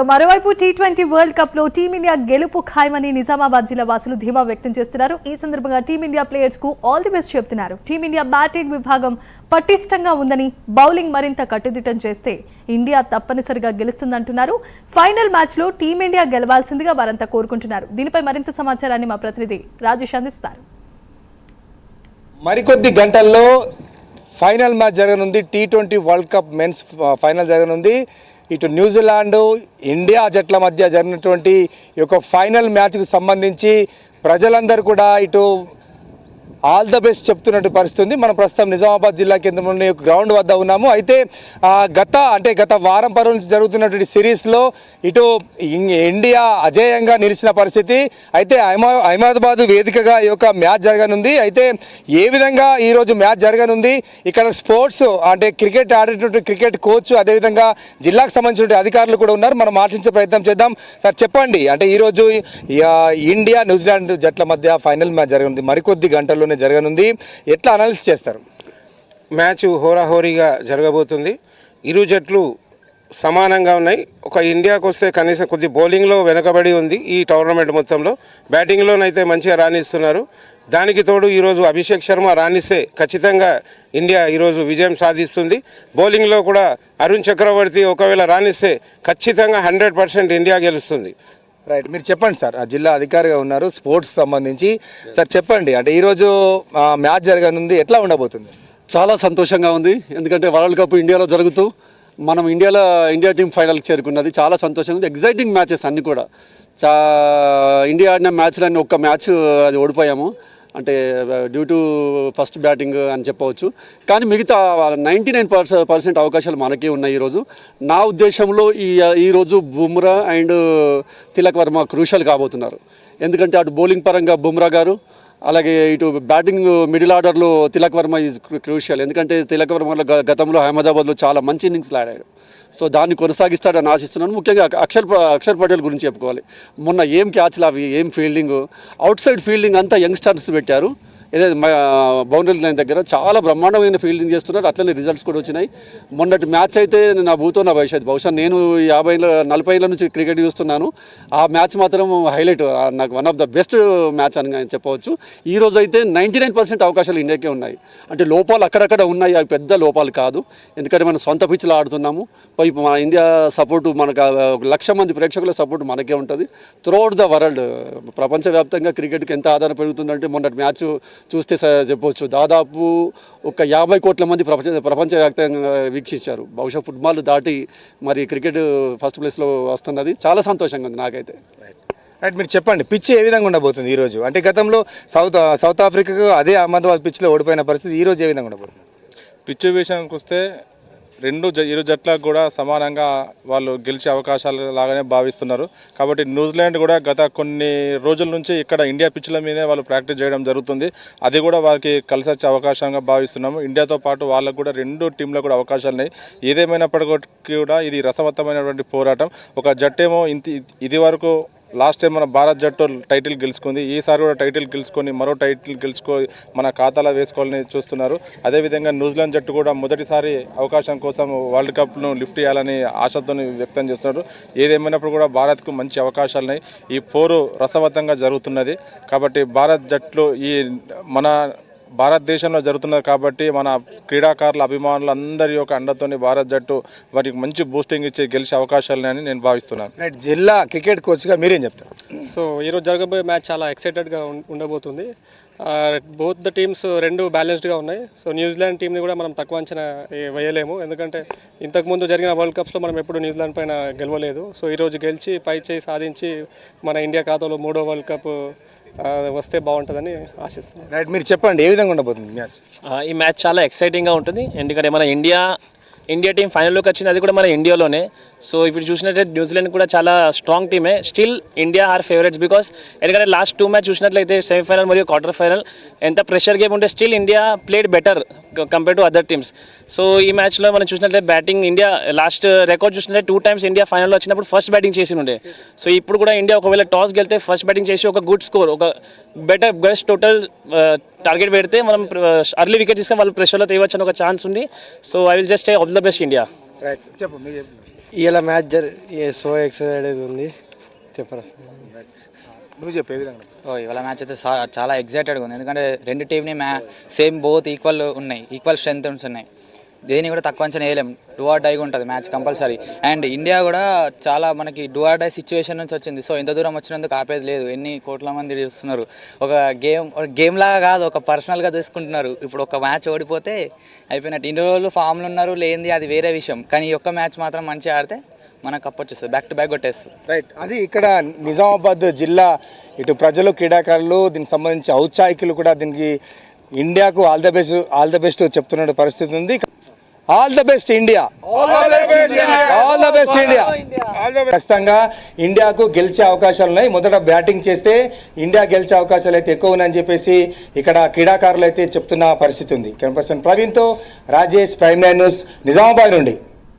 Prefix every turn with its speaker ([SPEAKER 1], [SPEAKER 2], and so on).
[SPEAKER 1] మరోవైపు T20 world cup లో team India గెలుపు ఖాయమని నిజామాబాద్ జిల్లా వాసులు ధీమా వ్యక్తం చేస్తున్నారు. ఈ సందర్భంగా టీమిండియా ప్లేయర్స్ కు ఆల్ ది బెస్ట్ చెప్తున్నారు. టీమిండియా బ్యాటింగ్ విభాగం పటిష్టంగా ఉందని, బౌలింగ్ మరింత కట్టుదిట్టం చేస్తే ఇండియా తప్పనిసరిగా గెలుస్తుందంటున్నారు. ఫైనల్ మ్యాచ్ లో టీమిండియా గెలవాల్సిందిగా వారంతా కోరుకుంటున్నారు. దీనిపై మరింత సమాచారాన్ని మా ప్రతినిధి రాజేష్ అందిస్తారు.
[SPEAKER 2] మరికొద్ది గంటల్లో ఫైనల్ మ్యాచ్ జరగనుంది. టీ20 వరల్డ్ కప్ మెన్స్ ఫైనల్ జరగనుంది. ఇటు న్యూజిలాండ్ ఇండియా జట్ల మధ్య జరిగినటువంటి ఈ యొక్క ఫైనల్ మ్యాచ్కు సంబంధించి ప్రజలందరూ కూడా ఇటు ఆల్ ద బెస్ట్ చెప్తున్నట్టు పరిస్థితి ఉంది. మనం ప్రస్తుతం నిజామాబాద్ జిల్లా కేంద్రంలోని గ్రౌండ్ వద్ద ఉన్నాము. అయితే గత వారం పరుల నుంచి జరుగుతున్నటువంటి సిరీస్లో ఇటు ఇండియా అజేయంగా నిలిచిన పరిస్థితి. అయితే అహ్మదాబాద్ వేదికగా ఈ యొక్క మ్యాచ్ జరగనుంది. అయితే ఏ విధంగా ఈరోజు మ్యాచ్ జరగనుంది, ఇక్కడ స్పోర్ట్స్ అంటే క్రికెట్ ఆడేటువంటి క్రికెట్ కోచ్, అదేవిధంగా జిల్లాకు సంబంధించిన అధికారులు కూడా ఉన్నారు. మనం మాట్లాడించే ప్రయత్నం చేద్దాం. సార్ చెప్పండి, అంటే ఈరోజు ఇండియా న్యూజిలాండ్ జట్ల మధ్య ఫైనల్ మ్యాచ్ జరగనుంది, మరికొద్ది గంటల్లో జరగనుంది. ఎట్లా అనాలిసిస్ చేస్తారు?
[SPEAKER 3] మ్యాచ్ హోరాహోరీగా జరగబోతుంది. ఇరు జట్లు సమానంగా ఉన్నాయి. ఒక ఇండియాకు వస్తే కనీసం కొద్ది బౌలింగ్లో వెనకబడి ఉంది ఈ టోర్నమెంట్ మొత్తంలో. బ్యాటింగ్లోనైతే మంచిగా రాణిస్తున్నారు. దానికి తోడు ఈరోజు అభిషేక్ శర్మ రాణిస్తే ఖచ్చితంగా ఇండియా ఈరోజు విజయం సాధిస్తుంది. బౌలింగ్లో కూడా అరుణ్ చక్రవర్తి ఒకవేళ రాణిస్తే ఖచ్చితంగా 100% ఇండియా గెలుస్తుంది.
[SPEAKER 2] రైట్, మీరు చెప్పండి సార్, ఆ జిల్లా అధికారిగా ఉన్నారు స్పోర్ట్స్ సంబంధించి. సార్ చెప్పండి, అంటే ఈరోజు మ్యాచ్ జరగనుంది, ఎట్లా ఉండబోతుంది?
[SPEAKER 4] చాలా సంతోషంగా ఉంది. ఎందుకంటే వరల్డ్ కప్ ఇండియాలో జరుగుతూ మనం ఇండియా టీం ఫైనల్కి చేరుకున్నది. చాలా సంతోషంగా ఉంది. ఎగ్జైటింగ్ మ్యాచెస్ అన్నీ కూడా. ఇండియా ఆడిన మ్యాచ్లన్నీ ఒక్క మ్యాచ్ అది ఓడిపోయాము, అంటే డ్యూ టు ఫస్ట్ బ్యాటింగ్ అని చెప్పవచ్చు. కానీ మిగతా 99% అవకాశాలు మనకే ఉన్నాయి ఈరోజు. నా ఉద్దేశంలో ఈరోజు బుమ్రా అండ్ తిలక్ వర్మ క్రూషియల్ కాబోతున్నారు. ఎందుకంటే అటు బౌలింగ్ పరంగా బుమ్రా గారు, అలాగే ఇటు బ్యాటింగ్ మిడిల్ ఆర్డర్లో తిలక్ వర్మ ఈజ్ క్రూషియల్. ఎందుకంటే తిలక్ వర్మ గతంలో అహ్మదాబాద్లో చాలా మంచి ఇన్నింగ్స్లు ఆడాడు. సో దాన్ని కొనసాగిస్తాడని ఆశిస్తున్నాను. ముఖ్యంగా అక్షర్ పటేల్ గురించి చెప్పుకోవాలి. మొన్న ఏం క్యాచ్లు అవి, ఏం ఫీల్డింగ్, అవుట్ సైడ్ ఫీల్డింగ్ అంతా యంగ్స్టర్స్ పెట్టారు. ఏదైతే బౌండరీ లైన్ దగ్గర చాలా బ్రహ్మాండమైన ఫీల్డింగ్ చేస్తున్నారు. అట్లనే రిజల్ట్స్ కూడా వచ్చినాయి. మొన్నటి మ్యాచ్ అయితే నా భూతో నా భవిష్యత్. బహుశా నేను 40 ఏళ్ళ నుంచి క్రికెట్ చూస్తున్నాను. ఆ మ్యాచ్ మాత్రం హైలైట్, నాకు one of the best match అని చెప్పవచ్చు. ఈరోజు అయితే 99% అవకాశాలు ఇండియాకే ఉన్నాయి. అంటే లోపాలు అక్కడక్కడ ఉన్నాయి, అవి పెద్ద లోపాలు కాదు. ఎందుకంటే మనం సొంత పిచ్లో ఆడుతున్నాము. మన ఇండియా సపోర్టు మనకు 1,00,000 మంది ప్రేక్షకుల సపోర్ట్ మనకే ఉంటుంది. త్రూఅవుట్ ద వరల్డ్ ప్రపంచవ్యాప్తంగా క్రికెట్కి ఎంత ఆధార పెరుగుతుందంటే మొన్నటి మ్యాచ్ చూస్తే చెప్పవచ్చు దాదాపు ఒక 50 కోట్ల మంది ప్రపంచవ్యాప్తంగా వీక్షించారు. బహుశా ఫుట్బాల్ దాటి మరి క్రికెట్ ఫస్ట్ ప్లేస్లో వస్తున్నది. చాలా సంతోషంగా ఉంది నాకైతే.
[SPEAKER 2] రైట్, మీరు చెప్పండి, పిచ్ ఏ విధంగా ఉండబోతుంది ఈరోజు? అంటే గతంలో సౌత్ ఆఫ్రికాకు అదే అహ్మదాబాద్ పిచ్లో ఓడిపోయిన పరిస్థితి, ఈరోజు ఏ విధంగా ఉండబోతుంది?
[SPEAKER 5] పిచ్ విషయానికి వస్తే ఇరు జట్లకు కూడా సమానంగా వాళ్ళు గెలిచే అవకాశాలు లాగానే భావిస్తున్నారు. కాబట్టి న్యూజిలాండ్ కూడా గత కొన్ని రోజుల నుంచి ఇక్కడ ఇండియా పిచ్ల మీదే వాళ్ళు ప్రాక్టీస్ చేయడం జరుగుతుంది. అది కూడా వారికి కలిసి వచ్చే అవకాశంగా భావిస్తున్నాము. ఇండియాతో పాటు వాళ్ళకు కూడా 2 టీంలకు కూడా అవకాశాలు ఉన్నాయి. ఏదేమైనప్పటికీ కూడా ఇది రసవత్తమైనటువంటి పోరాటం. ఒక జట్టేమో ఇది వరకు లాస్ట్ టైం మన భారత్ జట్టు టైటిల్ గెలుచుకుంది. ఈసారి కూడా టైటిల్ గెలుచుకొని మరో టైటిల్ గెలుచుకొని మన ఖాతాలో వేసుకోవాలని చూస్తున్నారు. అదేవిధంగా న్యూజిలాండ్ జట్టు కూడా మొదటిసారి అవకాశం కోసం వరల్డ్ కప్ను లిఫ్ట్ చేయాలని ఆశతో వ్యక్తం చేస్తున్నారు. ఏదేమైనప్పుడు కూడా భారత్కు మంచి అవకాశాలు ఉన్నాయి. ఈ పోరు రసవత్తంగా జరుగుతున్నది. కాబట్టి భారత్ జట్లు మన భారతదేశంలో జరుగుతున్నది కాబట్టి మన క్రీడాకారుల అభిమానులు అందరి యొక్క అండతోని భారత్ జట్టు వారికి మంచి బూస్టింగ్ ఇచ్చి గెలిచే అవకాశాలని నేను భావిస్తున్నాను.
[SPEAKER 2] రైట్, జిల్లా క్రికెట్ కోచ్గా మీరేం చెప్తారు?
[SPEAKER 6] సో ఈరోజు జరగబోయే మ్యాచ్ చాలా ఎక్సైటెడ్గా ఉండబోతుంది. బోత్ ద టీమ్స్ 2 బ్యాలెన్స్డ్గా ఉన్నాయి. సో న్యూజిలాండ్ టీంని కూడా మనం తక్కువ అంచనా వేయలేము. ఎందుకంటే ఇంతకుముందు జరిగిన వరల్డ్ కప్స్లో మనం ఎప్పుడు న్యూజిలాండ్ పైన గెలవలేదు. సో ఈరోజు గెలిచి పై చేయి సాధించి మన ఇండియా ఖాతాలో 3వ వరల్డ్ కప్ వస్తే బాగుంటుందని ఆశిస్తున్నాను.
[SPEAKER 2] రైట్, మీరు చెప్పండి, ఏ విధంగా ఉండబోతుంది మ్యాచ్?
[SPEAKER 7] ఈ మ్యాచ్ చాలా ఎక్సైటింగ్గా ఉంటుంది. ఎందుకంటే మన ఇండియా టీం ఫైనల్లోకి వచ్చింది, అది కూడా మన ఇండియాలోనే. సో ఇప్పుడు చూసినట్లయితే న్యూజిలాండ్ కూడా చాలా స్ట్రాంగ్ టీమే. Still India are favourites because ఎందుకంటే లాస్ట్ 2 మ్యాచ్ చూసినట్లయితే సెమీఫైనల్ మరియు క్వార్టర్ ఫైనల్ ఎంత ప్రెషర్ గేమ్ ఉంటే still India played better compare to other teams. So ఈ మ్యాచ్లో మనం చూసినట్లయితే బ్యాటింగ్ ఇండియా లాస్ట్ రికార్డ్ చూసినట్లయితే 2 times ఇండియా ఫైనల్లో వచ్చినప్పుడు ఫస్ట్ బ్యాటింగ్ చేసి ఉండే. సో ఇప్పుడు కూడా ఇండియా ఒకవేళ టాస్ గెలితే ఫస్ట్ బ్యాటింగ్ చేసి ఒక గుడ్ స్కోర్, ఒక బెస్ట్ టోటల్ టార్గెట్ పెడితే మనం అర్లీ వికెట్ తీసుకొని వాళ్ళు ప్రెషర్లో తేవచ్చు అని ఒక ఛాన్స్ ఉంది. So I will just say all the best India.
[SPEAKER 2] Right, చెప్పు.
[SPEAKER 8] ఇలా మ్యాచ్ సో ఎక్సైటెడ్ ఉంది చెప్పరా.
[SPEAKER 2] నువ్వు చెప్పే విధంగా
[SPEAKER 9] ఇవాళ మ్యాచ్ అయితే చాలా ఎగ్జైటెడ్గా ఉంది. ఎందుకంటే రెండు టీంని సేమ్ బోత్ ఈక్వల్ ఉన్నాయి, ఈక్వల్ స్ట్రెంగ్త్ ఉన్నాయి. దేన్ని కూడా తక్కువ అంచనా వేయలేం. డూ ఆర్ డైగా ఉంటుంది మ్యాచ్ కంపల్సరీ. అండ్ ఇండియా కూడా చాలా మనకి డూ ఆర్ డై సిచ్యువేషన్ నుంచి వచ్చింది. సో ఇంత దూరం వచ్చినందుకు ఆపేది లేదు. ఎన్ని కోట్ల మంది చూస్తున్నారు. ఒక గేమ్ లాగా కాదు, ఒక పర్సనల్గా తీసుకుంటున్నారు. ఇప్పుడు ఒక మ్యాచ్ ఓడిపోతే అయిపోయినట్టు. ఇన్ని రోజులు ఫామ్లు ఉన్నారు లేనిది అది వేరే విషయం. కానీ ఈ ఒక్క మ్యాచ్ మాత్రం మంచిగా ఆడితే మనకు కప్ వచ్చేస్తుంది, బ్యాక్ టు బ్యాక్ కొట్టేస్తుంది.
[SPEAKER 2] రైట్. అది ఇక్కడ నిజామాబాద్ జిల్లా ఇటు ప్రజలు, క్రీడాకారులు, దీనికి సంబంధించి ఔత్సాహికులు కూడా దీనికి ఇండియాకు ఆల్ ద బెస్ట్ చెప్తున్న పరిస్థితి ఉంది. All the best India, all the best India. ఖచ్చితంగా ఇండియాకు గెలిచే అవకాశాలు ఉన్నాయి. మొదట బ్యాటింగ్ చేస్తే ఇండియా గెలిచే అవకాశాలు అయితే ఎక్కువ ఉన్నాయని చెప్పేసి ఇక్కడ క్రీడాకారులు అయితే చెప్తున్న పరిస్థితి ఉంది. కెమెరా పర్సన్ ప్రవీణ్తో రాజేష్, ప్రైమ్9 న్యూస్, నిజామాబాద్ నుండి.